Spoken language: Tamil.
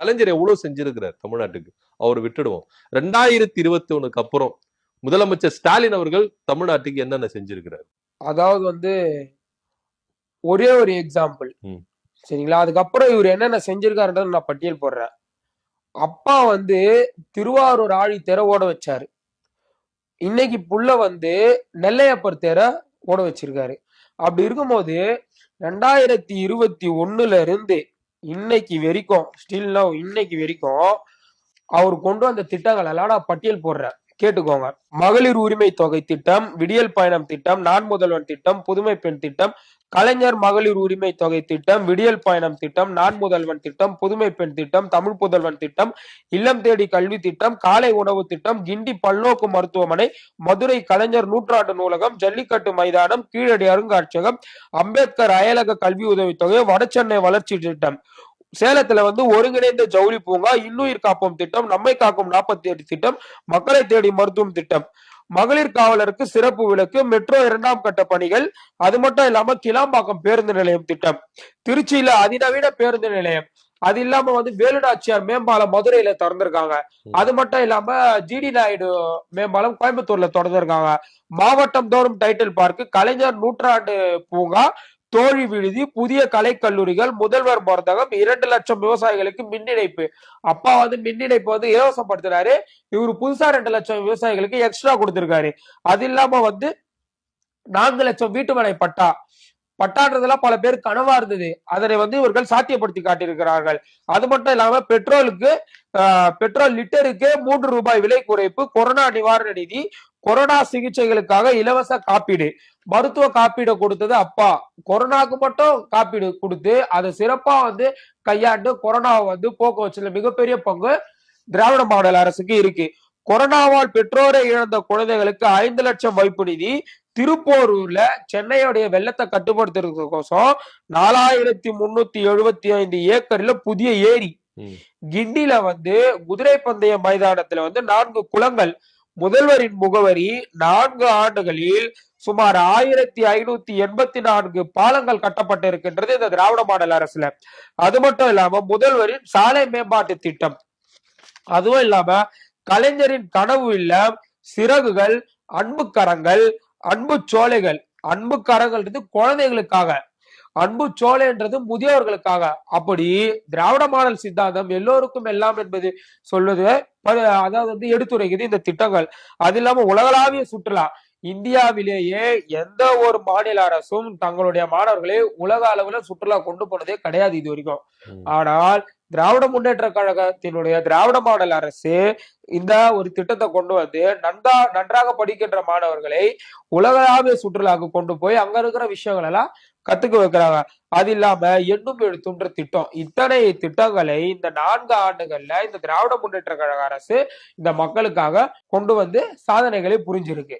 கலைஞர் எவ்வளவு செஞ்சிருக்கிறார் தமிழ்நாட்டுக்கு, அவர் விட்டுடுவோம். 2021 அப்புறம் முதலமைச்சர் ஸ்டாலின் அவர்கள் தமிழ்நாட்டுக்கு என்னென்ன செஞ்சிருக்கிறார்? அதாவது ஒரே ஒரு எக்ஸாம்பிள் சரிங்களா. அதுக்கப்புறம் இவர் என்னென்ன செஞ்சிருக்காருன்றது நான் பட்டியல் போடுறேன். அப்பா திருவாரூர் ஆழி தேரை ஓட வச்சாரு. இன்னைக்கு புள்ள நெல்லையப்பர் தேரை ஓட வச்சிருக்காரு. அப்படி இருக்கும்போது 2021 இருந்து இன்னைக்கு வரைக்கும் இன்னைக்கு வரைக்கும் அவர் கொண்டு வந்த திட்டங்கள் எல்லாம் நான் பட்டியல் போடுறேன், கேட்டுக்கோங்க. மகளிர் உரிமை தொகை திட்டம், விடியல் பயணம் திட்டம், நான் முதல்வன் திட்டம், புதுமை பெண் திட்டம், கலைஞர் மகளிர் உரிமை தொகை திட்டம், விடியல் பயணம் திட்டம், நான் முதல்வன் திட்டம், புதுமை பெண் திட்டம், தமிழ் புதல்வன் திட்டம், இல்லம் தேடி கல்வி திட்டம், காலை உணவு திட்டம், கிண்டி பல்நோக்கு மருத்துவமனை, மதுரை கலைஞர் நூற்றாண்டு நூலகம், ஜல்லிக்கட்டு மைதானம், கீழடி அருங்காட்சியகம், அம்பேத்கர் அயலக கல்வி உதவித்தொகை, வடசென்னை வளர்ச்சி திட்டம், சேலத்துல ஒருங்கிணைந்த ஜவுளி பூங்கா, இன்னுயிர் காப்போம் திட்டம், நம்மை காக்கும் 48 திட்டம், மக்களை தேடி மருத்துவம் திட்டம், மகளிர் காவலருக்கு சிறப்பு விலக்கு, மெட்ரோ 2ஆம் கட்ட பணிகள், அது மட்டும் இல்லாம கிளாம்பாக்கம் பேருந்து நிலையம் திட்டம், திருச்சியில அதிநவீன பேருந்து நிலையம், அது இல்லாம வேலுநாச்சியார் மேம்பாலம் மதுரையில திறந்திருக்காங்க. அது மட்டும் இல்லாம ஜிடி நாயுடு மேம்பாலம் கோயம்புத்தூர்ல திறந்திருக்காங்க. மாவட்டம் தோறும் டைட்டில் பார்க், கலைஞர் நூற்றாண்டு பூங்கா, தோழி விடுதி, புதிய கலைக்கல்லூரிகள், முதல்வர் மருந்தகம், 2 லட்சம் விவசாயிகளுக்கு மின் இணைப்பு. அப்பா மின் இணைப்பு இலவசப்படுத்தினாரு. இவரு புதுசா 2 லட்சம் விவசாயிகளுக்கு எக்ஸ்ட்ரா கொடுத்திருக்காரு. அது இல்லாம 4 லட்சம் வீட்டு மனை பட்டான்றதெல்லாம் பல பேர் கனவா இருந்தது. அதனை இவர்கள் சாத்தியப்படுத்தி காட்டியிருக்கிறார்கள். அது மட்டும் இல்லாம பெட்ரோல் லிட்டருக்கு 3 ரூபாய் விலை குறைப்பு, கொரோனா நிவாரண நிதி, கொரோனா சிகிச்சைகளுக்காக இலவச காப்பீடு, மருத்துவ காப்பீடு கொடுத்தது அப்பா. கொரோனாக்கு மட்டும் காப்பீடு கொடுத்து அதை சிறப்பா கையாண்டு கொரோனாவை போக்க வச்சதுல மிகப்பெரிய பங்கு திராவிட மாடல் அரசுக்கு இருக்கு. கொரோனாவால் பெற்றோரை இழந்த குழந்தைகளுக்கு 5 லட்சம் வைப்பு நிதி, திருப்போரூர்ல சென்னையுடைய வெள்ளத்தை கட்டுப்படுத்துறதுக்கோசம் 4375 ஏக்கர்ல புதிய ஏரி, கிண்டில குதிரை பந்தய மைதானத்துல 4 குளங்கள், முதல்வரின் முகவரி 4 ஆண்டுகளில் சுமார் 1584 பாலங்கள் கட்டப்பட்டு இருக்கின்றது இந்த திராவிட மாடல் அரசுல. அது மட்டும் இல்லாம முதல்வரின் சாலை மேம்பாட்டு திட்டம், அதுவும் இல்லாம கலைஞரின் கனவு இல்லம், சிறகுகள், அன்பு கரங்கள், அன்பு சோலைகள். அன்பு கரங்கள்ன்றது குழந்தைகளுக்காக, அன்பு சோலைன்றது முதியோர்களுக்காக. அப்படி திராவிட மாடல் சித்தாந்தம் எல்லோருக்கும் எல்லாம் என்பது சொல்வது அதாவது எடுத்துரைக்குது இந்த திட்டங்கள். அது இல்லாம உலகளாவிய சுற்றுலா, இந்தியாவிலேயே எந்த ஒரு மாநில அரசும் தங்களுடைய மாணவர்களை உலக அளவுல சுற்றுலா கொண்டு போனதே கிடையாது இது வரைக்கும். ஆனால் திராவிட முன்னேற்ற கழகத்தினுடைய திராவிட மாடல் அரசு இந்த ஒரு திட்டத்தை கொண்டு நன்றாக படிக்கின்ற மாணவர்களை உலகளாவிய சுற்றுலாவுக்கு கொண்டு போய் அங்க இருக்கிற விஷயங்கள் எல்லாம் கத்துக்க வைக்கிறாங்க. அது இல்லாம எண்ணும் எழுத்துன்ற திட்டம், இத்தனை திட்டங்களை இந்த 4 ஆண்டுகள்ல இந்த திராவிட முன்னேற்ற கழக அரசு இந்த மக்களுக்காக கொண்டு சாதனைகளை புரிஞ்சிருக்கு.